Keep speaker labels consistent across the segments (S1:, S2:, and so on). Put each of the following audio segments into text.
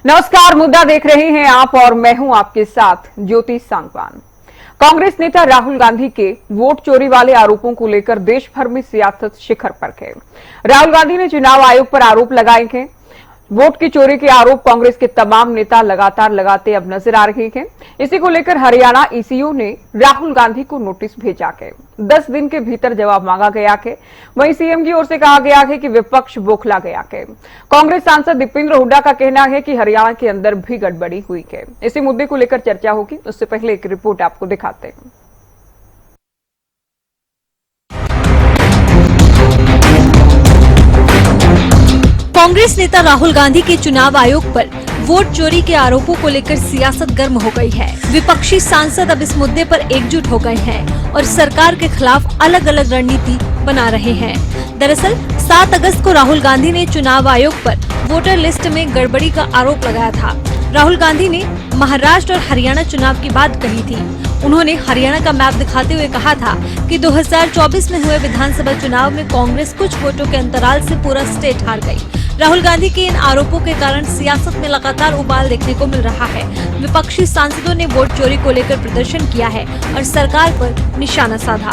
S1: नमस्कार, मुद्दा देख रहे हैं आप और मैं हूं आपके साथ ज्योति सांगवान। कांग्रेस नेता राहुल गांधी के वोट चोरी वाले आरोपों को लेकर देश भर में सियासत शिखर पर है। राहुल गांधी ने चुनाव आयोग पर आरोप लगाए हैं। वोट की चोरी के आरोप कांग्रेस के तमाम नेता लगातार लगाते अब नजर आ रहे हैं। इसी को लेकर हरियाणा ईसीओ ने राहुल गांधी को नोटिस भेजा है। 10 दिन के भीतर जवाब मांगा गया है। वहीं सीएम की ओर से कहा गया है कि विपक्ष बौखला गया है। कांग्रेस सांसद दीपेंद्र हुड्डा का कहना है कि हरियाणा के अंदर भी गड़बड़ी हुई है। इसी मुद्दे को लेकर चर्चा होगी, उससे पहले एक रिपोर्ट आपको दिखाते हैं।
S2: कांग्रेस नेता राहुल गांधी के चुनाव आयोग पर वोट चोरी के आरोपों को लेकर सियासत गर्म हो गई है। विपक्षी सांसद अब इस मुद्दे पर एकजुट हो गए हैं और सरकार के खिलाफ अलग अलग रणनीति बना रहे हैं। दरअसल 7 अगस्त को राहुल गांधी ने चुनाव आयोग पर वोटर लिस्ट में गड़बड़ी का आरोप लगाया था। राहुल गांधी ने महाराष्ट्र और हरियाणा चुनाव की बात कही थी। उन्होंने हरियाणा का मैप दिखाते हुए कहा था कि 2024 में हुए विधानसभा चुनाव में कांग्रेस कुछ वोटों के अंतराल से पूरा स्टेट हार गई। राहुल गांधी के इन आरोपों के कारण सियासत में लगातार उबाल देखने को मिल रहा है। विपक्षी सांसदों ने वोट चोरी को लेकर प्रदर्शन किया है और सरकार पर निशाना साधा।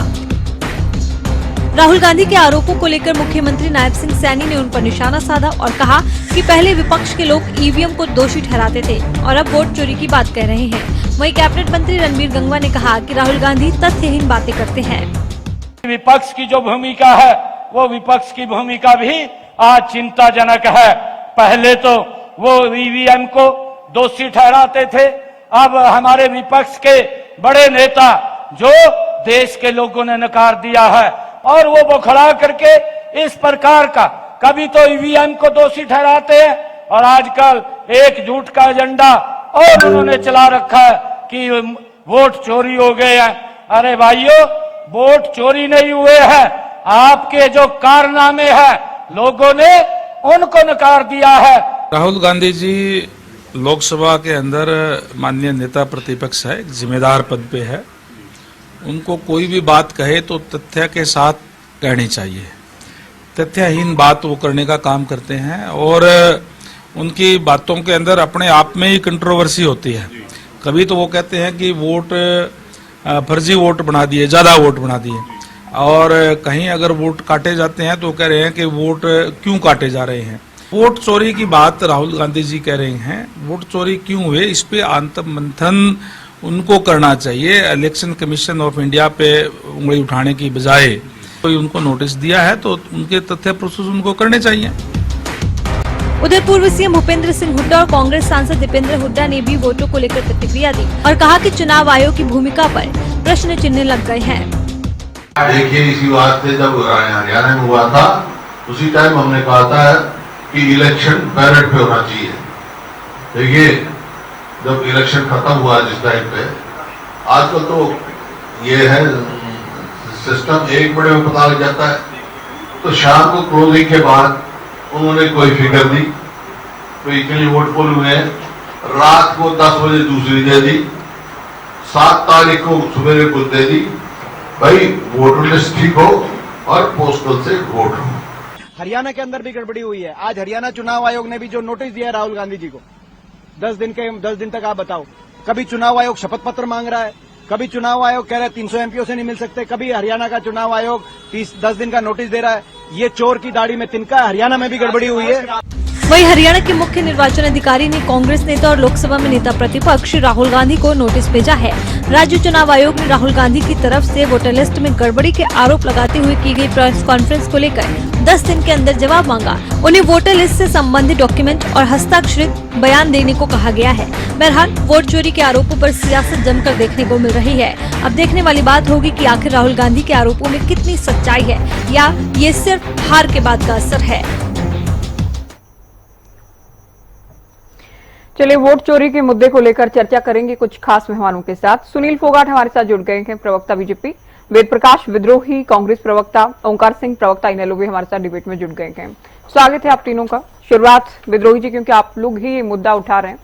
S2: राहुल गांधी के आरोपों को लेकर मुख्यमंत्री नायब सिंह सैनी ने उन पर निशाना साधा और कहा कि पहले विपक्ष के लोग ईवीएम को दोषी ठहराते थे और अब वोट चोरी की बात कह रहे हैं। वहीं कैबिनेट मंत्री रणबीर गंगवा ने कहा कि राहुल गांधी तथ्यहीन बातें करते हैं।
S3: विपक्ष की जो भूमिका है वो विपक्ष की भूमिका भी आज चिंताजनक है। पहले तो वो ईवीएम को दोषी ठहराते थे, अब हमारे विपक्ष के बड़े नेता जो देश के लोगों ने नकार दिया है और वो बौखला करके इस प्रकार का कभी तो ईवीएम को दोषी ठहराते हैं और आजकल एक झूठ का एजेंडा और उन्होंने चला रखा है कि वोट चोरी हो गए हैं। अरे भाइयों, वोट चोरी नहीं हुए हैं, आपके जो कारनामे हैं लोगों ने उनको नकार दिया है।
S4: राहुल गांधी जी लोकसभा के अंदर माननीय नेता प्रतिपक्ष है, जिम्मेदार पद पे है। उनको कोई भी बात कहे तो तथ्य के साथ कहनी चाहिए। तथ्यहीन बात वो करने का काम करते हैं और उनकी बातों के अंदर अपने आप में ही कंट्रोवर्सी होती है। कभी तो वो कहते हैं कि वोट फर्जी वोट बना दिए, ज्यादा वोट बना दिए, और कहीं अगर वोट काटे जाते हैं तो कह रहे हैं कि वोट क्यों काटे जा रहे हैं। वोट चोरी की बात राहुल गांधी जी कह रहे हैं। वोट चोरी क्यों हुए, इस पे आत्ममंथन उनको करना चाहिए। इलेक्शन कमीशन ऑफ इंडिया पे उंगली उठाने की बजाय कोई उनको नोटिस दिया है तो उनके तथ्य प्रस्तुत उनको करने चाहिए।
S2: उधर पूर्व सीएम भूपेंद्र सिंह हुड्डा और कांग्रेस सांसद दीपेंद्र हुड्डा ने भी वोटों को लेकर प्रतिक्रिया दी और कहा कि चुनाव आयोग की भूमिका पर प्रश्न चिन्ह लग गए हैं।
S5: देखिए, इसी बात से जब हरियाणा में हुआ था उसी टाइम हमने कहा था कि इलेक्शन बैलेट पे होना चाहिए। देखिए, जब इलेक्शन खत्म हुआ जिस टाइम पे, आजकल तो ये है सिस्टम एक बड़े में पता लग जाता है। तो शाम को क्लोजिंग के बाद उन्होंने कोई फिगर दी, तो इतने वोट पोल हुए, रात को 10 बजे दूसरी दे दी, 7 तारीख को सवेरे को दे दी। भाई, वोटर लिस्ट ठीक हो और पोस्टल से वोट हो।
S6: हरियाणा के अंदर भी गड़बड़ी हुई है। आज हरियाणा चुनाव आयोग ने भी जो नोटिस दिया है राहुल गांधी जी को 10 दिन तक, आप बताओ, कभी चुनाव आयोग शपथ पत्र मांग रहा है, कभी चुनाव आयोग कह रहा है 300 एमपीओ से नहीं मिल सकते, कभी हरियाणा का चुनाव आयोग 10 दिन का नोटिस दे रहा है। ये चोर की दाढ़ी में तिनका है। हरियाणा में भी गड़बड़ी हुई है।
S2: वहीं हरियाणा के मुख्य निर्वाचन अधिकारी ने कांग्रेस नेता और लोकसभा में नेता प्रतिपक्ष राहुल गांधी को नोटिस भेजा है। राज्य चुनाव आयोग ने राहुल गांधी की तरफ से वोटर लिस्ट में गड़बड़ी के आरोप लगाते हुए की गई प्रेस कॉन्फ्रेंस को लेकर 10 दिन के अंदर जवाब मांगा। उन्हें वोटर लिस्ट से संबंधित डॉक्यूमेंट और हस्ताक्षरित बयान देने को कहा गया है। बहरहाल वोट चोरी के आरोपों पर सियासत जमकर देखने को मिल रही है। अब देखने वाली बात होगी कि आखिर राहुल गांधी के आरोपों में कितनी सच्चाई है या ये सिर्फ हार के बाद का असर है।
S1: चलिए, वोट चोरी के मुद्दे को लेकर चर्चा करेंगे कुछ खास मेहमानों के साथ। सुनील फोगाट हमारे साथ जुड़ गए हैं, प्रवक्ता बीजेपी। वेद प्रकाश विद्रोही कांग्रेस प्रवक्ता, ओंकार सिंह प्रवक्ता इनेलो भी हमारे साथ डिबेट में जुड़ गए हैं। स्वागत है आप तीनों का। शुरुआत विद्रोही जी, क्योंकि आप लोग ही ये मुद्दा उठा रहे हैं।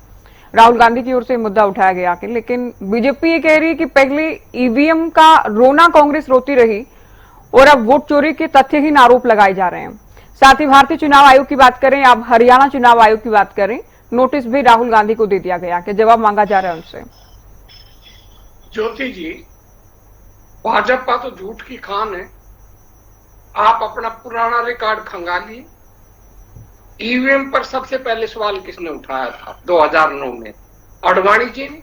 S1: राहुल गांधी की ओर से मुद्दा उठाया गया कि लेकिन बीजेपी ये कह रही है कि पहले ईवीएम का रोना कांग्रेस रोती रही और अब वोट चोरी के तथ्यहीन आरोप लगाए जा रहे हैं। साथ ही भारतीय चुनाव आयोग की बात करें, अब हरियाणा चुनाव आयोग की बात करें, नोटिस भी राहुल गांधी को दे दिया गया कि जवाब मांगा जा रहा है उनसे।
S7: ज्योति जी, भाजपा तो झूठ की खान है। आप अपना पुराना रिकॉर्ड खंगालिए। ईवीएम पर सबसे पहले सवाल किसने उठाया था 2009 में? अडवाणी जी ने।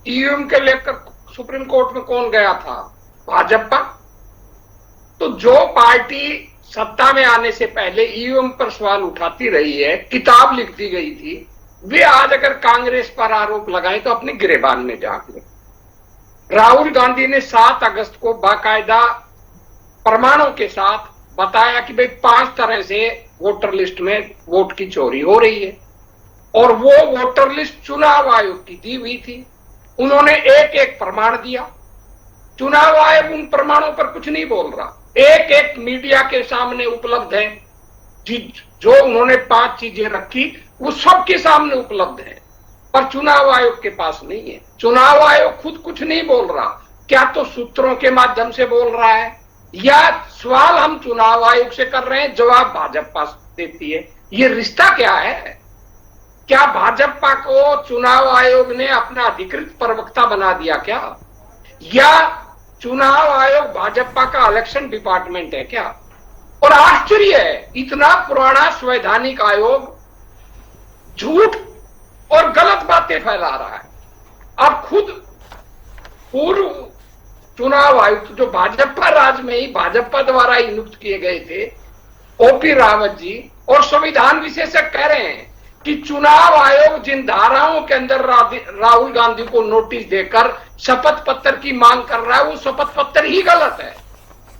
S7: ईवीएम के लेकर सुप्रीम कोर्ट में कौन गया था? भाजपा। तो जो पार्टी सत्ता में आने से पहले ईवीएम पर सवाल उठाती रही है, किताब लिख दी गई थी, वे आज अगर कांग्रेस पर आरोप लगाए तो अपने गिरेबान में झांक ले। राहुल गांधी ने 7 अगस्त को बाकायदा प्रमाणों के साथ बताया कि भाई 5 तरह से वोटर लिस्ट में वोट की चोरी हो रही है, और वो वोटर लिस्ट चुनाव आयोग की दी हुई थी। उन्होंने एक एक प्रमाण दिया। चुनाव आयोग उन प्रमाणों पर कुछ नहीं बोल रहा, एक एक मीडिया के सामने उपलब्ध है। जो उन्होंने 5 चीजें रखी वो सबके सामने उपलब्ध है, पर चुनाव आयोग के पास नहीं है। चुनाव आयोग खुद कुछ नहीं बोल रहा, क्या तो सूत्रों के माध्यम से बोल रहा है, या सवाल हम चुनाव आयोग से कर रहे हैं, जवाब भाजपा देती है। ये रिश्ता क्या है? क्या भाजपा को चुनाव आयोग ने अपना अधिकृत प्रवक्ता बना दिया क्या? या चुनाव आयोग भाजपा का इलेक्शन डिपार्टमेंट है क्या? और आश्चर्य है, इतना पुराना संवैधानिक आयोग झूठ और गलत बातें फैला रहा है। अब खुद पूर्व चुनाव आयुक्त जो भाजपा राज में ही भाजपा द्वारा ही नियुक्त किए गए थे, ओपी रावत जी, और संविधान विशेषज्ञ कह रहे हैं कि चुनाव आयोग जिन धाराओं के अंदर राहुल गांधी को नोटिस देकर शपथ पत्र की मांग कर रहा है, वो शपथ पत्र ही गलत है।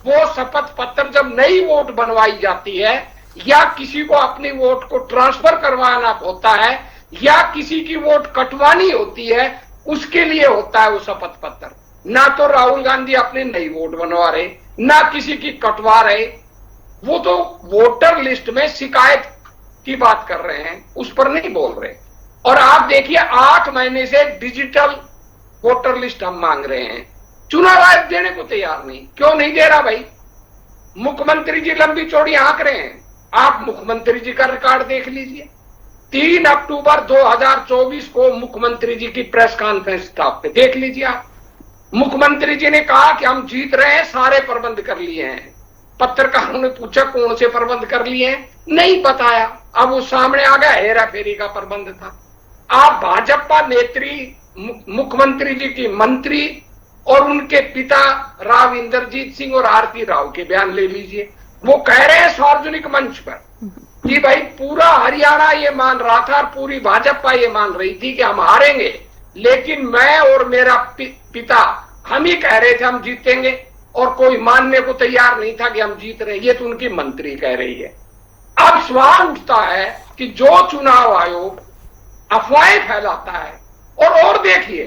S7: वो शपथ पत्र जब नई वोट बनवाई जाती है, या किसी को अपनी वोट को ट्रांसफर करवाना होता है, या किसी की वोट कटवानी होती है, उसके लिए होता है वो शपथ पत्र। ना तो राहुल गांधी अपनी नई वोट बनवा रहे, ना किसी की कटवा रहे। वो तो वोटर लिस्ट में शिकायत की बात कर रहे हैं, उस पर नहीं बोल रहे। और आप देखिए 8 महीने से डिजिटल वोटर लिस्ट हम मांग रहे हैं, चुनाव आयोग देने को तैयार नहीं। क्यों नहीं दे रहा भाई? मुख्यमंत्री जी लंबी चौड़ी आंक रहे हैं। आप मुख्यमंत्री जी का रिकॉर्ड देख लीजिए। 3 अक्टूबर 2024 को मुख्यमंत्री जी की प्रेस कॉन्फ्रेंस था, पे देख लीजिए आप। मुख्यमंत्री जी ने कहा कि हम जीत रहे हैं, सारे प्रबंध कर लिए हैं। पत्रकारों ने पूछा कौन से प्रबंध कर लिए हैं, नहीं बताया। अब वो सामने आ गया, हेरा फेरी का प्रबंध था। आप भाजपा नेत्री मुख्यमंत्री जी की मंत्री और उनके पिता राव इंद्रजीत सिंह और आरती राव के बयान ले लीजिए। वो कह रहे हैं सार्वजनिक मंच पर कि भाई पूरा हरियाणा ये मान रहा था और पूरी भाजपा ये मान रही थी कि हम हारेंगे, लेकिन मैं और मेरा पिता हम ही कह रहे थे हम जीतेंगे, और कोई मानने को तैयार नहीं था कि हम जीत रहे। ये तो उनकी मंत्री कह रही है। अब सवाल उठता है कि जो चुनाव आयोग अफवाहें फैलाता है, और देखिए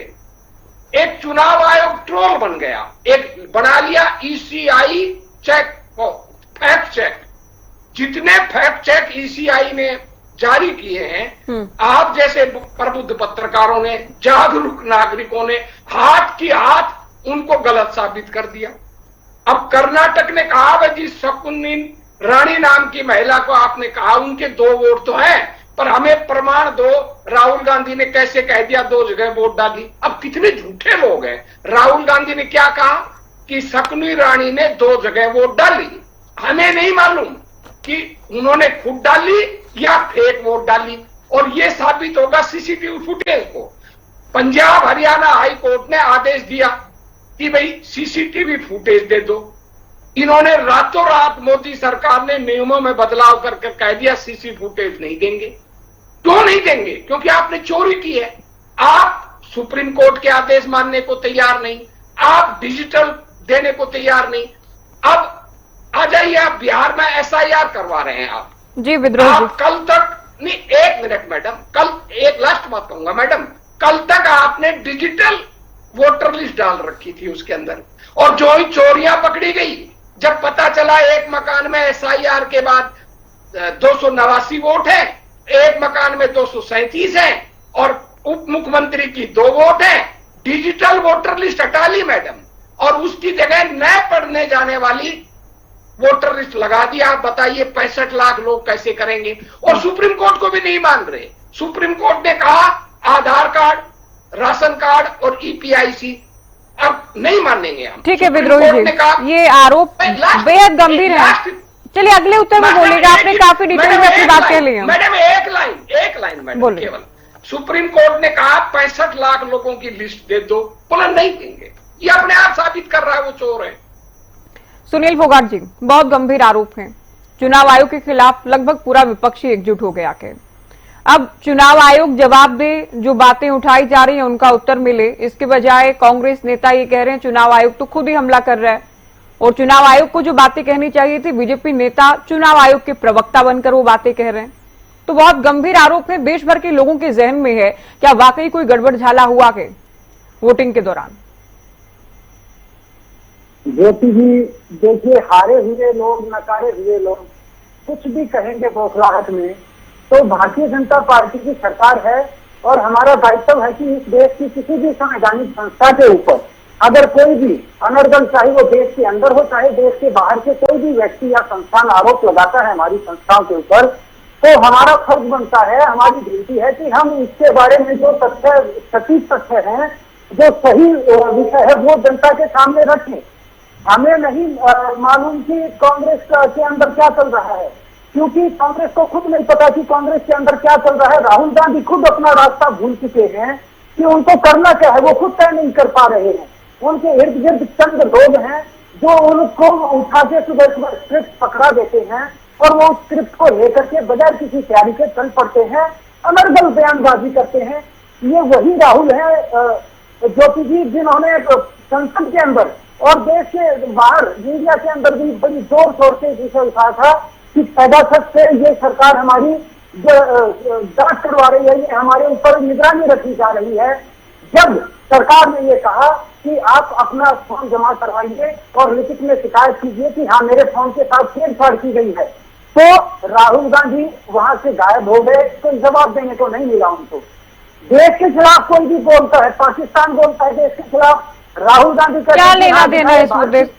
S7: एक चुनाव आयोग ट्रोल बन गया, एक बना लिया ईसीआई चेक, फैक्ट चेक। जितने फैक्ट चेक ईसीआई ने जारी किए हैं, आप जैसे प्रबुद्ध पत्रकारों ने, जागरूक नागरिकों ने हाथ की हाथ उनको गलत साबित कर दिया। अब कर्नाटक ने कहा भाई जी शकुनी रानी नाम की महिला को आपने कहा उनके 2 वोट तो हैं, पर हमें प्रमाण दो। राहुल गांधी ने कैसे कह दिया 2 जगह वोट डाली। अब कितने झूठे लोग हैं। राहुल गांधी ने क्या कहा कि शकुनी रानी ने 2 जगह वोट डाली। हमें नहीं मालूम कि उन्होंने खुद डाली या फेक वोट डाली, और ये साबित होगा सीसीटीवी फुटेज को। पंजाब हरियाणा हाई कोर्ट ने आदेश दिया कि भाई सीसीटीवी फुटेज दे दो। इन्होंने रातों रात मोदी सरकार ने नियमों में बदलाव करके कह दिया सीसी फुटेज नहीं देंगे। क्यों नहीं देंगे? क्योंकि आपने चोरी की है। आप सुप्रीम कोर्ट के आदेश मानने को तैयार नहीं, आप डिजिटल देने को तैयार नहीं। अब आ जाइए, आप बिहार में एसआईआर करवा रहे हैं आप
S1: जी विद्रोह जी।
S7: आप कल तक नहीं, 1 मिनट मैडम, कल एक लास्ट बात कहूंगा मैडम, कल तक आपने डिजिटल वोटर लिस्ट डाल रखी थी उसके अंदर, और जो ही चोरियां पकड़ी गई, जब पता चला एक मकान में एसआईआर के बाद 289 वोट है, एक मकान में 237 है, और उप मुख्यमंत्री की 2 वोट है, डिजिटल वोटर लिस्ट हटा ली मैडम, और उसकी जगह न पढ़ने जाने वाली वोटर लिस्ट लगा दिया। आप बताइए 65 लाख लोग कैसे करेंगे? और सुप्रीम कोर्ट को भी नहीं मान रहे। सुप्रीम कोर्ट ने कहा आधार कार्ड, राशन कार्ड और ईपीआईसी अब नहीं मानेंगे हम।
S1: ठीक है
S7: सुप्रीम
S1: विद्रोही
S7: कोर्ट ने
S1: जी,
S7: कहा-
S1: ये आरोप बेहद गंभीर है। चलिए अगले उत्तर में बोलिएगा, आपने काफी डिटेल में अपनी बात कह ली है।
S7: मैडम एक लाइन मैडम
S1: बोलिए।
S7: केवल, सुप्रीम कोर्ट ने कहा 65 लाख लोगों की लिस्ट दे दो, बोला नहीं देंगे। ये अपने आप साबित कर रहा है वो चोर है।
S1: सुनील फोगाट जी, बहुत गंभीर आरोप हैं। चुनाव आयोग के खिलाफ लगभग पूरा विपक्षी एकजुट हो गया के अब चुनाव आयोग जवाब दे, जो बातें उठाई जा रही हैं उनका उत्तर मिले, इसके बजाय कांग्रेस नेता ये कह रहे हैं चुनाव आयोग तो खुद ही हमला कर रहा है और चुनाव आयोग को जो बातें कहनी चाहिए थी बीजेपी नेता चुनाव आयोग के प्रवक्ता बनकर वो बातें कह रहे हैं। तो बहुत गंभीर आरोप है, देश भर के लोगों के जहन में है क्या वाकई कोई गड़बड़ झाला हुआ के वोटिंग के दौरान?
S8: ज्योति जी देखिए, हारे हुए लोग, नकारे हुए लोग कुछ भी कहेंगे बौखलाहट में, तो भारतीय जनता पार्टी की सरकार है और हमारा दायित्व है कि इस देश की किसी भी संवैधानिक संस्था के ऊपर अगर कोई भी अनर्गल, चाहे वो देश के अंदर हो चाहे देश के बाहर से कोई भी व्यक्ति या संस्थान आरोप लगाता है हमारी संस्थाओं के ऊपर, तो हमारा फर्ज बनता है, हमारी ड्यूटी है कि हम इसके बारे में जो तथ्य, सटीक तथ्य हैं, जो सही विषय है वो जनता के सामने रखें। हमें नहीं मालूम कि कांग्रेस के अंदर क्या चल रहा है, क्योंकि कांग्रेस को खुद नहीं पता कि कांग्रेस के अंदर क्या चल रहा है। राहुल गांधी खुद अपना रास्ता भूल चुके हैं कि उनको करना क्या है, वो खुद तय नहीं कर पा रहे हैं। उनके इर्द गिर्द चंद लोग हैं जो उनको उठा के सुबह सुबह स्क्रिप्ट पकड़ा देते हैं और वो स्क्रिप्ट को लेकर के बगैर किसी तैयारी के चल पड़ते हैं, अनर्गल बयानबाजी करते हैं। ये वही राहुल है ज्योति जी जिन्होंने संसद के अंदर और देश के बाहर मीडिया के अंदर भी बड़ी जोर शोर से विषय उठाया था कि पैदाशत से ये सरकार हमारी जांच करवा रही है, ये हमारे ऊपर निगरानी रखी जा रही है। जब सरकार ने ये कहा कि आप अपना फॉर्म जमा करवाइए और लिखित में शिकायत कीजिए कि हाँ मेरे फॉर्म के साथ छेड़छाड़ की गई है, तो राहुल गांधी वहां से गायब हो गए, कोई जवाब देने को नहीं मिला उनको। देश के खिलाफ कोई भी बोलता है, पाकिस्तान बोलता है देश के खिलाफ, राहुल गांधी का
S1: क्या लेना देना है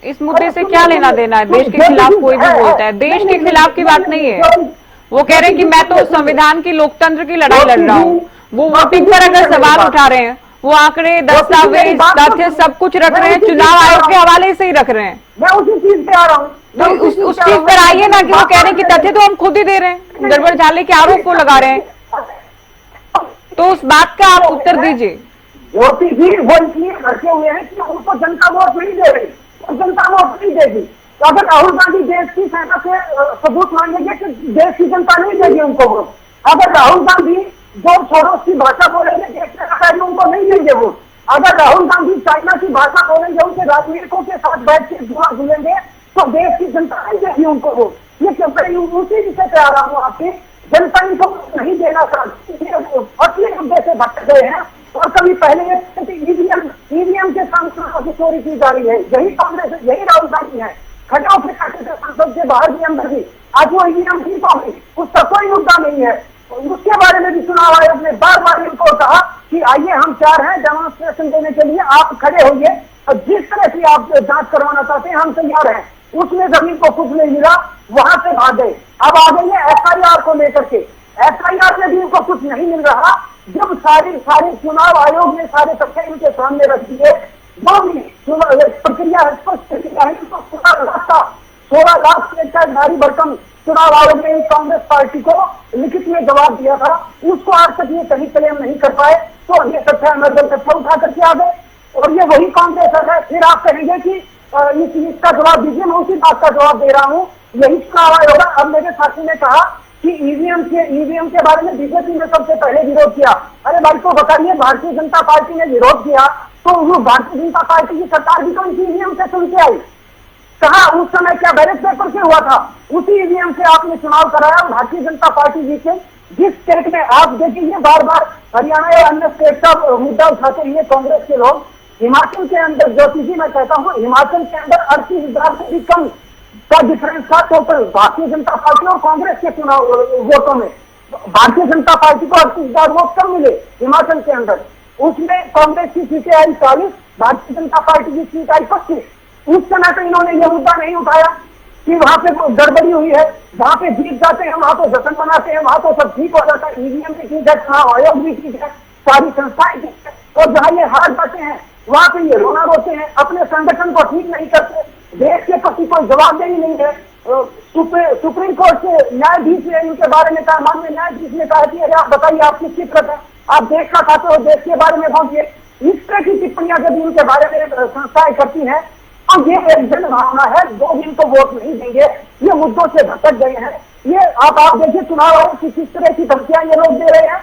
S1: इस मुद्दे से क्या लेना देना है? देश के खिलाफ कोई भी बोलता है, देश के खिलाफ की बात नहीं है। वो कह रहे हैं कि मैं तो संविधान की, लोकतंत्र की लड़ाई लड़ रहा हूँ। वो वोटिंग पर अगर सवाल उठा रहे हैं, वो आंकड़े, दस्तावेज, तथ्य सब कुछ रख रहे हैं, चुनाव आयोग के हवाले से ही रख रहे हैं।
S8: मैं उसी चीज पे आ रहा हूँ,
S1: तो उस चीज पर आइए ना कि वो कह रहे हैं कि तथ्य तो हम खुद ही दे रहे हैं, गड़बड़ झाले के आरोप को लगा रहे हैं, तो उस बात का आप उत्तर दीजिए।
S8: ज्योति जी वो इसलिए रखे हुए हैं कि उनको जनता वोट नहीं दे रही और जनता वोट नहीं देगी। तो अगर राहुल गांधी देश की सेना से सबूत मांगेंगे कि देश की जनता नहीं देगी उनको वोट। अगर राहुल गांधी जो छोड़ो की भाषा बोलेंगे देश के उनको नहीं देंगे वोट। अगर राहुल गांधी चाइना की भाषा बोलेंगे, उनके राजनीतिकों के साथ बैठ के जुआ जुलेंगे, तो देश की जनता नहीं देगी उनको वोट। ये उसी विषय पे आ रहा हूँ आपकी, जनता इनको नहीं देना चाहती, असली मुद्दे से भटक गए हैं। और कभी पहले ईवीएम के सामने चोरी की जा रही है, यही कांग्रेस, यही राहुल गांधी है। खटाव फिटा के संसद के बाहर भी अंदर भी आज वो ईवीएम की पाई, उसका कोई मुद्दा नहीं है। उसके बारे में भी चुनाव आयोग ने बार बार इनको कहा कि आइए हम तैयार हैं डेमोन्स्ट्रेशन देने के लिए, आप खड़े होइए और जिस तरह की आप जांच करवाना चाहते हैं हम तैयार हैं। उसमें जमीन को कुछ नहीं मिला, वहां से भाग गए। अब आ गई है एफआईआर को लेकर के, एफआईआर में भी उनको कुछ नहीं मिल रहा। जब सारी चुनाव आयोग ने सारे तथ्य इनके सामने रख दिए, जो भी प्रक्रिया है, स्पष्ट प्रक्रिया है, तो 16 लाख का भारी भरकम चुनाव आयोग ने कांग्रेस पार्टी को लिखित में जवाब दिया था, उसको आज तक ये कहीं क्लेम नहीं कर पाए। तो ये तथ्य अनर्गल तथ्य उठा करके आ गए और ये वही कांग्रेस है। फिर आप कहेंगे कि इसका जवाब दीजिए, मैं उसी बात का जवाब दे रहा हूँ, यही चुनाव आयोग। अब मेरे साथी ने कहा कि ईवीएम के बारे में बीजेपी ने सबसे पहले विरोध किया। अरे भाई को बताइए, भारतीय जनता पार्टी ने विरोध किया तो वो भारतीय जनता पार्टी की सरकार भी तो ईवीएम से चुन के आई। कहा उस समय क्या बैलेट पेपर से हुआ था? उसी ईवीएम से आपने चुनाव कराया और भारतीय जनता पार्टी जीते। जिस स्टेट में आप देखिए बार बार हरियाणा या अन्य स्टेट का मुद्दा उठाते हुए कांग्रेस के लोग, हिमाचल के अंदर ज्योति जी मैं कहता हूँ, हिमाचल के अंदर 38,000 से भी कम का डिफरेंस था टोटल भारतीय जनता पार्टी और कांग्रेस के चुनाव वोटों में। भारतीय जनता पार्टी को 38,000 वोट कम मिले हिमाचल के अंदर, उसमें कांग्रेस की सीटें आई 40, भारतीय जनता पार्टी की सीट आई 25। उस समय तो इन्होंने यह मुद्दा नहीं उठाया। कि वहां पे गड़बड़ी हुई है, जहाँ पे जीत जाते हैं वहां तो जश्न मनाते हैं, वहां तो सब ठीक हो जाता है, ईवीएम भी ठीक है, चुनाव आयोग भी ठीक है, सारी संस्थाएं ठीक है, और जहाँ ये हार जाते हैं वहां पे ये रोना रोते हैं, अपने संगठन को ठीक नहीं करते, देश के प्रति कोई जवाबदेही नहीं है। सुप्रीम कोर्ट के न्यायाधीश ने इनके बारे में कहा, माननीय न्यायाधीश ने कहा कि अरे आप बताइए आप किसकी तरफ है, आप देश का खाते हो, देश के बारे में पहुंचिए। इस तरह की टिप्पणियां जब इनके बारे में संस्थाएं करती हैं, और ये एक जन भावना है, 2 दिन को वोट नहीं देंगे, ये मुद्दों से भटक गए हैं। ये आप देखिए चुनाव आयोग की किस तरह की धमकियां ये लोग दे रहे हैं।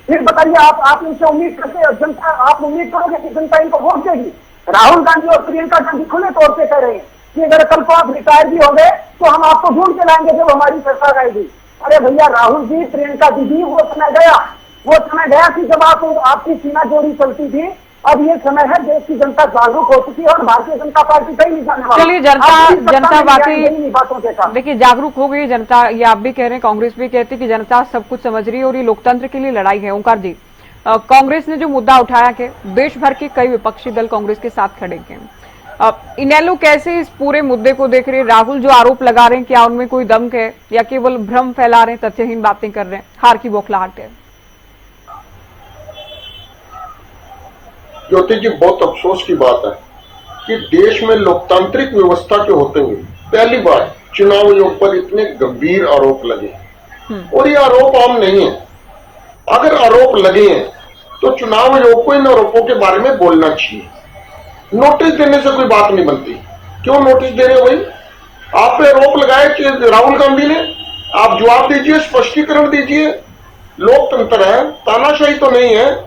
S8: फिर बताइए आप इनसे उम्मीद करते, जनता आप उम्मीद करोगे कि जनता इनको वोट देगी? राहुल गांधी और प्रियंका गांधी खुले तौर पे कह रहे हैं कि अगर कल को आप रिटायर भी हो गए तो हम आपको ढूंढ के लाएंगे जब हमारी सरकार आएगी। अरे भैया राहुल जी, प्रियंका दीदी, वो समय गया कि जब आपकी सीना जोड़ी चलती थी। अब ये समय है, देश की जनता जागरूक हो चुकी है और भारतीय जनता पार्टी कहीं नहीं जाने वाली।
S1: चलिए, जनता वाकई
S8: बातों के साथ
S1: देखिए जागरूक हो गई जनता, ये आप भी कह रहे हैं, कांग्रेस भी कहती है कि जनता सब कुछ समझ रही है और ये लोकतंत्र के लिए लड़ाई है। ओंकार जी, कांग्रेस ने जो मुद्दा उठाया कि देश भर के कई विपक्षी दल कांग्रेस के साथ खड़े हैं, इनेलो कैसे इस पूरे मुद्दे को देख रहे हैं? राहुल जो आरोप लगा रहे हैं, क्या उनमें कोई दम है या केवल भ्रम फैला रहे हैं, तथ्यहीन बातें कर रहे हैं, हार की बौखलाहट है?
S9: ज्योति जी, बहुत अफसोस की बात है कि देश में लोकतांत्रिक व्यवस्था के होते हुए पहली बार चुनाव आयोग पर इतने गंभीर आरोप लगे, और ये आरोप आम नहीं है। अगर आरोप लगे हैं तो चुनाव आयोग को इन आरोपों के बारे में बोलना चाहिए। नोटिस देने से कोई बात नहीं बनती। क्यों नोटिस दे रहे हो भाई? आप पे आरोप लगाए कि राहुल गांधी ने, आप जवाब दीजिए, स्पष्टीकरण दीजिए। लोकतंत्र है, तानाशाही तो नहीं है।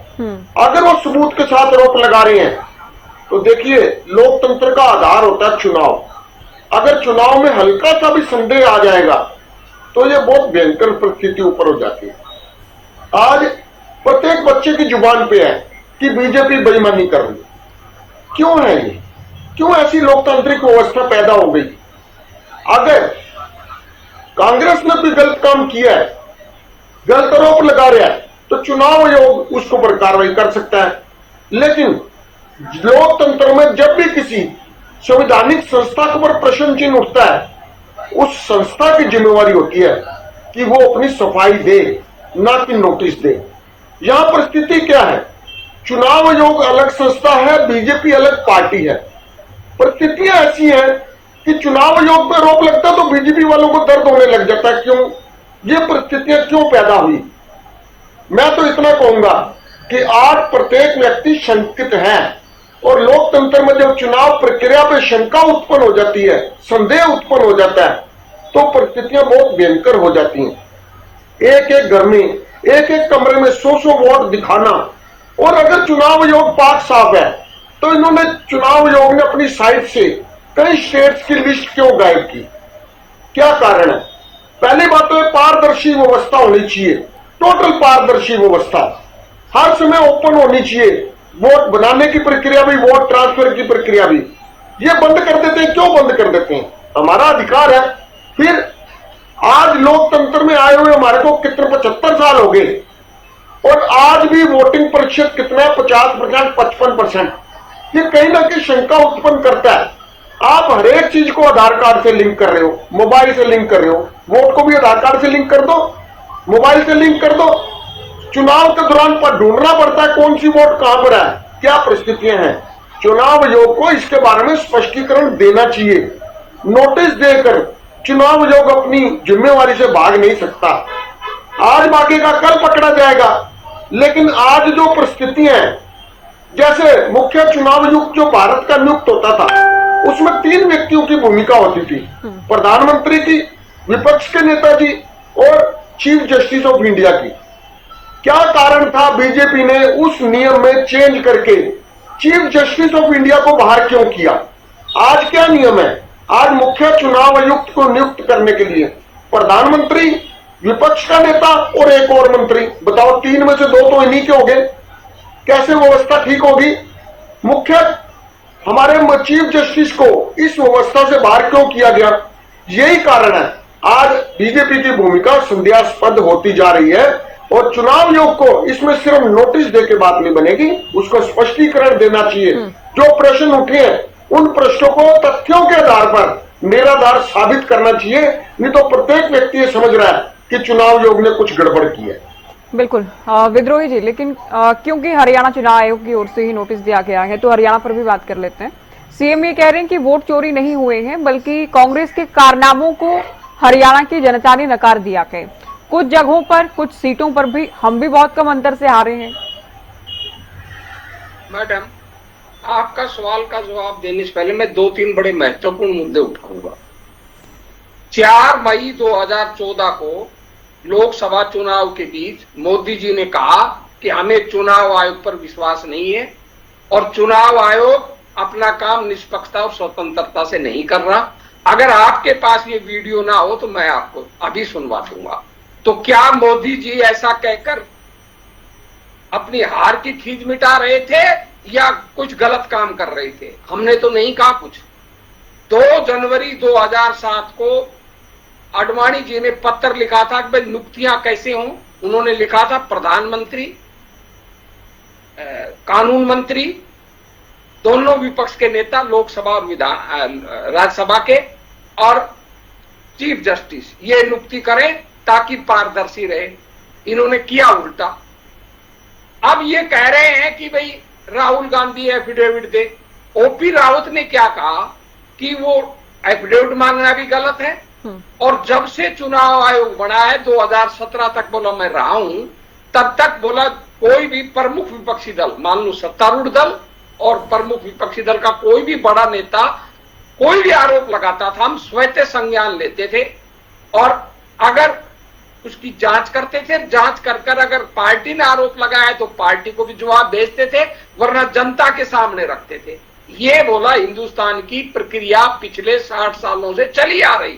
S9: अगर वो सबूत के साथ आरोप लगा रहे हैं तो देखिए, लोकतंत्र का आधार होता है चुनाव। अगर चुनाव में हल्का सा भी संदेह आ जाएगा तो ये बहुत भयंकर परिस्थिति ऊपर हो जाती है। आज प्रत्येक बच्चे की जुबान पे है कि बीजेपी बेईमानी कर रही है। क्यों है ये? क्यों ऐसी लोकतांत्रिक व्यवस्था पैदा हो गई? अगर कांग्रेस ने भी गलत काम किया है, गलत आरोप लगा रहा है, तो चुनाव आयोग उसके ऊपर कार्रवाई कर सकता है। लेकिन लोकतंत्र में जब भी किसी संवैधानिक संस्था के ऊपर प्रश्न चिन्ह उठता है, उस संस्था की जिम्मेवारी होती है कि वो अपनी सफाई दे, ना कि नोटिस दे। यहां पर स्थिति क्या है? चुनाव आयोग अलग संस्था है, बीजेपी अलग पार्टी है। परिस्थितियां ऐसी हैं कि चुनाव आयोग पर आरोप लगता है तो बीजेपी वालों को दर्द होने लग जाता है। क्यों? ये परिस्थितियां क्यों पैदा हुई? मैं तो इतना कहूंगा कि आज प्रत्येक व्यक्ति शंकित है, और लोकतंत्र में जब चुनाव प्रक्रिया पे शंका उत्पन्न हो जाती है, संदेह उत्पन्न हो जाता है, तो परिस्थितियां बहुत भयंकर हो जाती हैं। एक एक घर में, एक एक कमरे में 100 वोट दिखाना, और अगर चुनाव आयोग पाक साफ है तो इन्होंने चुनाव आयोग ने अपनी साइट से कई स्टेट्स की लिस्ट क्यों गायब की? क्या कारण है? पहली बात तो पारदर्शी व्यवस्था होनी चाहिए, टोटल पारदर्शी व्यवस्था हर समय ओपन होनी चाहिए। वोट बनाने की प्रक्रिया भी, वोट ट्रांसफर की प्रक्रिया भी। ये बंद कर देते हैं। क्यों बंद कर देते हैं? हमारा अधिकार है। फिर आज लोकतंत्र में आए हुए हमारे को कितने 75 साल हो गए, और आज भी वोटिंग प्रतिशत कितना है? 50%, 55%। ये कहीं ना कहीं शंका उत्पन्न करता है। आप हर एक चीज को आधार कार्ड से लिंक कर रहे हो, मोबाइल से लिंक कर रहे हो, वोट को भी आधार कार्ड से लिंक कर दो, मोबाइल से लिंक कर दो। चुनाव के दौरान पर ढूंढना पड़ता है कौन सी वोट कहां पर है। क्या परिस्थितियां हैं? चुनाव आयोग को इसके बारे में स्पष्टीकरण देना चाहिए। नोटिस देकर चुनाव आयोग अपनी जिम्मेवारी से भाग नहीं सकता। आज भागेगा, कल पकड़ा जाएगा। लेकिन आज जो परिस्थितियां हैं, जैसे मुख्य चुनाव आयुक्त जो भारत का नियुक्त होता था, उसमें 3 व्यक्तियों की भूमिका होती थी, प्रधानमंत्री की, विपक्ष के नेताजी और चीफ जस्टिस ऑफ इंडिया की। क्या कारण था बीजेपी ने उस नियम में चेंज करके चीफ जस्टिस ऑफ इंडिया को बाहर क्यों किया? आज क्या नियम है? आज मुख्य चुनाव आयुक्त को नियुक्त करने के लिए प्रधानमंत्री, विपक्ष का नेता और एक और मंत्री। बताओ, 3 में से 2 तो इन्हीं के हो गए। कैसे व्यवस्था ठीक होगी? मुख्य हमारे चीफ जस्टिस को इस व्यवस्था से बाहर क्यों किया गया? यही कारण है आज बीजेपी की भूमिका संदेहास्पद होती जा रही है। और चुनाव आयोग को इसमें सिर्फ नोटिस देके बात नहीं बनेगी, उसको स्पष्टीकरण देना चाहिए। जो प्रश्न उठे हैं उन प्रश्नों को तथ्यों के आधार पर निराधार साबित करना चाहिए, नहीं तो प्रत्येक व्यक्ति ये समझ रहा है कि चुनाव आयोग ने कुछ गड़बड़ की है।
S1: बिल्कुल विद्रोही जी, लेकिन क्योंकि हरियाणा चुनाव आयोग की ओर से ही नोटिस दिया गया है तो हरियाणा पर भी बात कर लेते हैं। सीएम ये कह रहे हैं कि वोट चोरी नहीं हुए हैं, बल्कि कांग्रेस के कारनामों को हरियाणा की जनता ने नकार दिया है। कुछ जगहों पर, कुछ सीटों पर भी हम भी बहुत कम अंतर से हारे हैं।
S7: मैडम, आपका सवाल का जवाब देने से पहले मैं 2-3 बड़े महत्वपूर्ण मुद्दे उठाऊंगा। 4 मई 2014 को लोकसभा चुनाव के बीच मोदी जी ने कहा कि हमें चुनाव आयोग पर विश्वास नहीं है और चुनाव आयोग अपना काम निष्पक्षता और स्वतंत्रता से नहीं कर रहा। अगर आपके पास ये वीडियो ना हो तो मैं आपको अभी सुनवा दूंगा। तो क्या मोदी जी ऐसा कहकर अपनी हार की खींच मिटा रहे थे या कुछ गलत काम कर रहे थे? हमने तो नहीं कहा कुछ। 2 जनवरी 2007 को आडवाणी जी ने पत्र लिखा था कि भाई नियुक्तियां कैसे हों। उन्होंने लिखा था प्रधानमंत्री, कानून मंत्री, दोनों विपक्ष के नेता, लोकसभा और राज्यसभा के, और चीफ जस्टिस ये नियुक्ति करें ताकि पारदर्शी रहे। इन्होंने किया उल्टा। अब ये कह रहे हैं कि भाई राहुल गांधी एफिडेविट दे। ओपी रावत ने क्या कहा कि वो एफिडेविट मांगना भी गलत है, और जब से चुनाव आयोग बना है 2017 तक बोला मैं रहा हूं, तब तक बोला कोई भी प्रमुख विपक्षी दल, मान लो सत्तारूढ़ दल और प्रमुख विपक्षी दल का कोई भी बड़ा नेता कोई भी आरोप लगाता था, हम स्वतः संज्ञान लेते थे और अगर उसकी जांच करते थे। जांच कर अगर पार्टी ने आरोप लगाया है तो पार्टी को भी जवाब भेजते थे, वरना जनता के सामने रखते थे। ये बोला हिंदुस्तान की प्रक्रिया पिछले 60 सालों से चली आ रही।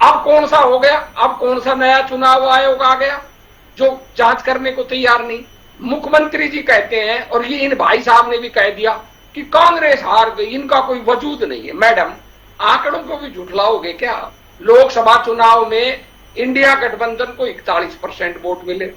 S7: अब कौन सा हो गया? अब कौन सा नया चुनाव आयोग आ गया जो जांच करने को तैयार नहीं? मुख्यमंत्री जी कहते हैं, और ये इन भाई साहब ने भी कह दिया कि कांग्रेस हार गई, इनका कोई वजूद नहीं है। मैडम, आंकड़ों को भी झुठलाओगे क्या? लोकसभा चुनाव में इंडिया गठबंधन को 41% वोट मिले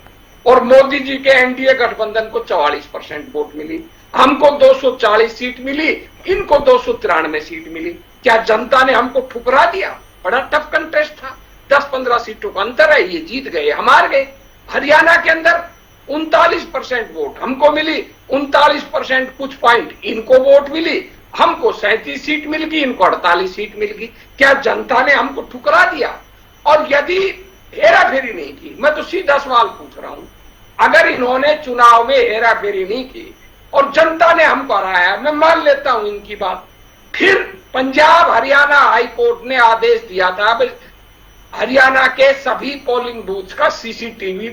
S7: और मोदी जी के एनडीए गठबंधन को 44% वोट मिली। हमको 240 सीट मिली, इनको 293 सीट मिली। क्या जनता ने हमको ठुकरा दिया? बड़ा टफ कंटेस्ट था, 10-15 सीटों का अंतर है, ये जीत गए, हम हार गए। हरियाणा के अंदर 39% वोट हमको मिली, 39% कुछ पॉइंट इनको वोट मिली, हमको 37 सीट मिल गई, इनको 48 सीट मिल गई। क्या जनता ने हमको ठुकरा दिया? और यदि हेरा फेरी नहीं की, मैं तो सीधा सवाल पूछ रहा हूं, अगर इन्होंने चुनाव में हेरा फेरी नहीं की और जनता ने हमको हराया, मैं मान लेता हूं इनकी बात, फिर पंजाब हरियाणा हाई कोर्ट ने आदेश दिया था हरियाणा के सभी पोलिंग बूथ का सीसीटीवी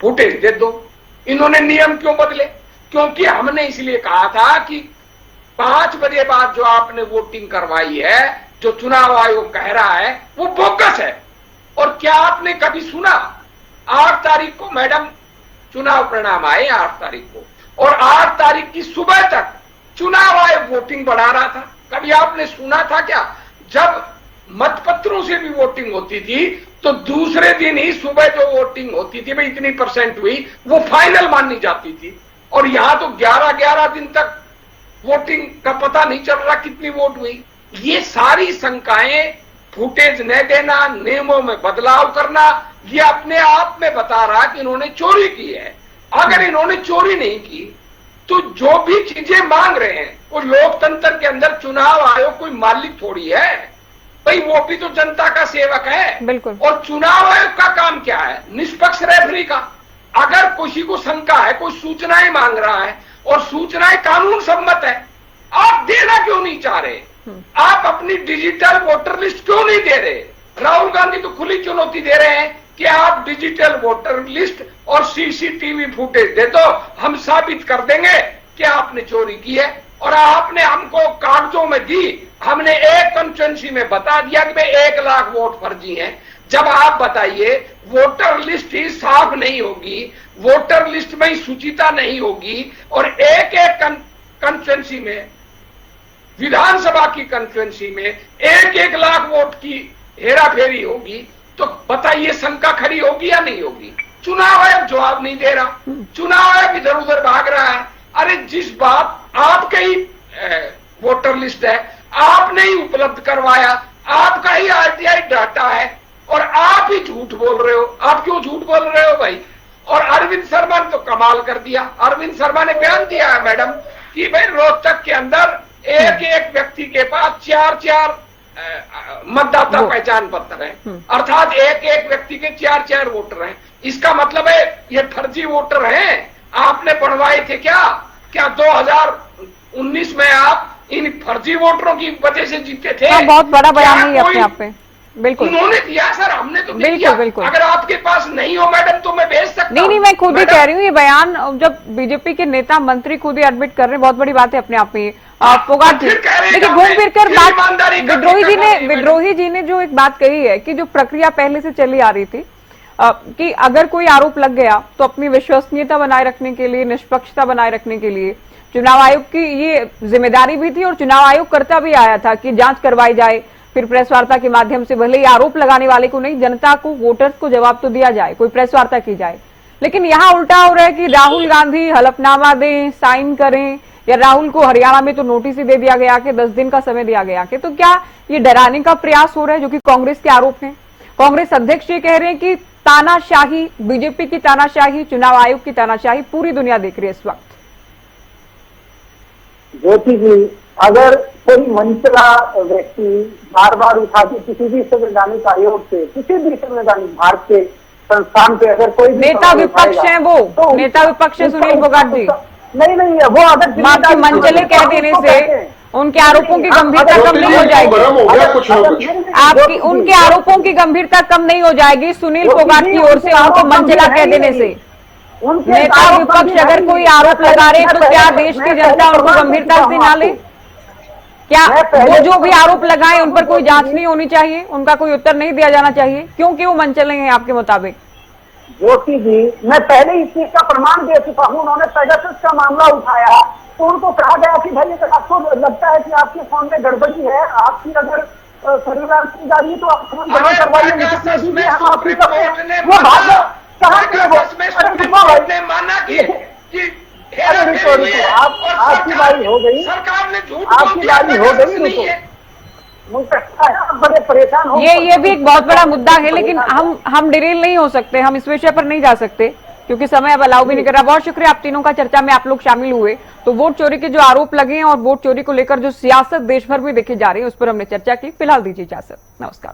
S7: फुटेज दे दो। इन्होंने नियम क्यों बदले? क्योंकि हमने इसलिए कहा था कि 5 बजे बाद जो आपने वोटिंग करवाई है, जो चुनाव आयोग कह रहा है, वो बोगस है। और क्या आपने कभी सुना? 8 तारीख को मैडम चुनाव परिणाम आए, 8 तारीख को, और 8 तारीख की सुबह तक चुनाव आयोग वोटिंग बढ़ा रहा था। कभी आपने सुना था क्या? जब मतपत्रों से भी वोटिंग होती थी तो दूसरे दिन ही सुबह जो वोटिंग होती थी, भाई इतनी % हुई, वो फाइनल मानी जाती थी। और यहां तो 11-11 दिन तक वोटिंग का पता नहीं चल रहा कितनी वोट हुई। ये सारी शंकाएं, फुटेज न देना, नियमों में बदलाव करना, ये अपने आप में बता रहा कि इन्होंने चोरी की है। अगर इन्होंने चोरी नहीं की तो जो भी चीजें मांग रहे हैं, वो लोकतंत्र के अंदर चुनाव आयोग कोई मालिक थोड़ी है भाई, वो भी तो जनता का सेवक है।
S1: बिल्कुल।
S7: और चुनाव आयोग का काम क्या है? निष्पक्ष रेफरी का। अगर किसी को शंका है, कोई सूचनाएं मांग रहा है और सूचनाएं कानून सम्मत है, आप देना क्यों नहीं चाह रहे? आप अपनी डिजिटल वोटर लिस्ट क्यों नहीं दे रहे? राहुल गांधी तो खुली चुनौती दे रहे हैं कि आप डिजिटल वोटर लिस्ट और सीसीटीवी फुटेज दे दो, हम साबित कर देंगे कि आपने चोरी की है। और आपने हमको कागजों में दी, हमने एक कंस्टिट्यूएंसी में बता दिया कि भाई 1 लाख वोट फर्जी हैं। जब आप बताइए वोटर लिस्ट ही साफ नहीं होगी, वोटर लिस्ट में ही सूचिता नहीं होगी, और एक-एक कंस्टिट्यूएंसी में, विधानसभा की कंस्टिट्यूएंसी में 1-1 लाख वोट की हेरा फेरी होगी, तो बताइए शंका खड़ी होगी या नहीं होगी? चुनाव आयोग जवाब नहीं दे रहा, चुनाव आयोग इधर उधर भाग रहा है। अरे जिस बात आपके ही वोटर लिस्ट है, आपने ही उपलब्ध करवाया, आपका ही आरटीआई डाटा है और आप ही झूठ बोल रहे हो। आप क्यों झूठ बोल रहे हो भाई? और अरविंद शर्मा ने तो कमाल कर दिया। अरविंद शर्मा ने बयान दिया है मैडम कि भाई रोहतक के अंदर एक एक व्यक्ति के पास 4-4 मतदाता पहचान पत्र है, अर्थात एक एक व्यक्ति के 4-4 वोटर हैं। इसका मतलब है ये फर्जी वोटर हैं। आपने बनवाए थे क्या? क्या 2019 में आप इन फर्जी वोटरों की वजह से जीते थे?
S1: बहुत बड़ा बयान नहीं है अपने आप पे। बिल्कुल
S7: उन्होंने दिया सर, हमने तो
S1: बिल्कुल
S7: दिया।
S1: बिल्कुल।
S7: अगर आपके पास नहीं हो मैडम तो मैं भेज सकता हूं।
S1: नहीं, मैं खुद ही कह रही हूँ ये बयान, जब बीजेपी के नेता मंत्री खुद ही एडमिट कर रहे हैं, बहुत बड़ी बात है अपने आप में। फोगाट जी देखिए, घूम फिर कर बात विद्रोही जी ने जो एक बात कही है कि जो प्रक्रिया पहले से चली आ रही थी कि अगर कोई आरोप लग गया तो अपनी विश्वसनीयता बनाए रखने के लिए, निष्पक्षता बनाए रखने के लिए चुनाव आयोग की ये जिम्मेदारी भी थी और चुनाव आयोग करता भी आया था कि जांच करवाई जाए, फिर प्रेस वार्ता के माध्यम से भले ही आरोप लगाने वाले को नहीं, जनता को, वोटर्स को जवाब तो दिया जाए, कोई प्रेस वार्ता की जाए। लेकिन यहाँ उल्टा हो रहा है कि राहुल गांधी हलफनामा दें, साइन करें, या राहुल को हरियाणा में तो नोटिस ही दे दिया गया कि 10 दिन का समय दिया गया कि, तो क्या ये डराने का प्रयास हो रहा है, जो कि कांग्रेस के आरोप हैं? कांग्रेस अध्यक्ष ये कह रहे हैं कि तानाशाही, बीजेपी की तानाशाही, चुनाव आयोग की तानाशाही पूरी दुनिया देख रही है इस वक्त।
S8: ज्योति जी, अगर कोई मंचला व्यक्ति बार बार उठा के किसी भी संवैधानिक आयोग से, किसी भी संवैधानिक भारत के संस्थान पे अगर कोई
S1: नेता विपक्ष है, वो तो नेता विपक्ष है सुनील फोगाट जी,
S8: नहीं वो अगर
S1: आपकी मंचले कह देने से उनके आरोपों की गंभीरता कम नहीं हो जाएगी। आपकी उनके आरोपों की गंभीरता कम नहीं हो जाएगी सुनील फोगाट की ओर से उनको मंचला कह देने से। नेता विपक्ष अगर कोई आरोप लगा रहे तो क्या देश की जनता उनको गंभीरता से ना ले? क्या वो जो भी आरोप लगाए उन पर कोई जांच नहीं होनी चाहिए, उनका कोई उत्तर नहीं दिया जाना चाहिए? क्योंकि वो मंचले हैं आपके मुताबिक?
S8: ज्योति जी, मैं पहले इस चीज का प्रमाण दे चुका हूँ। उन्होंने पेगासस का मामला उठाया तो उनको कहा गया कि भाई अगर आपको लगता है कि आपके फोन में गड़बड़ी है, आपकी अगर सर्विलांस की जा रही है तो आप फोन जमा करवाइए, आपकी बारी हो गई,
S7: सरकार ने झूठ
S8: आपकी बारी हो गई। बड़े परेशान हो।
S1: ये भी एक बहुत बड़ा मुद्दा है, लेकिन हम डिटेल नहीं हो सकते, हम इस विषय पर नहीं जा सकते क्योंकि समय अब अलाउ भी नहीं कर रहा। बहुत शुक्रिया आप तीनों का, चर्चा में आप लोग शामिल हुए। तो वोट चोरी के जो आरोप लगे हैं और वोट चोरी को लेकर जो सियासत देश भर में देखी जा रही है उस पर हमने चर्चा की। फिलहाल दीजिए इजाजत, नमस्कार।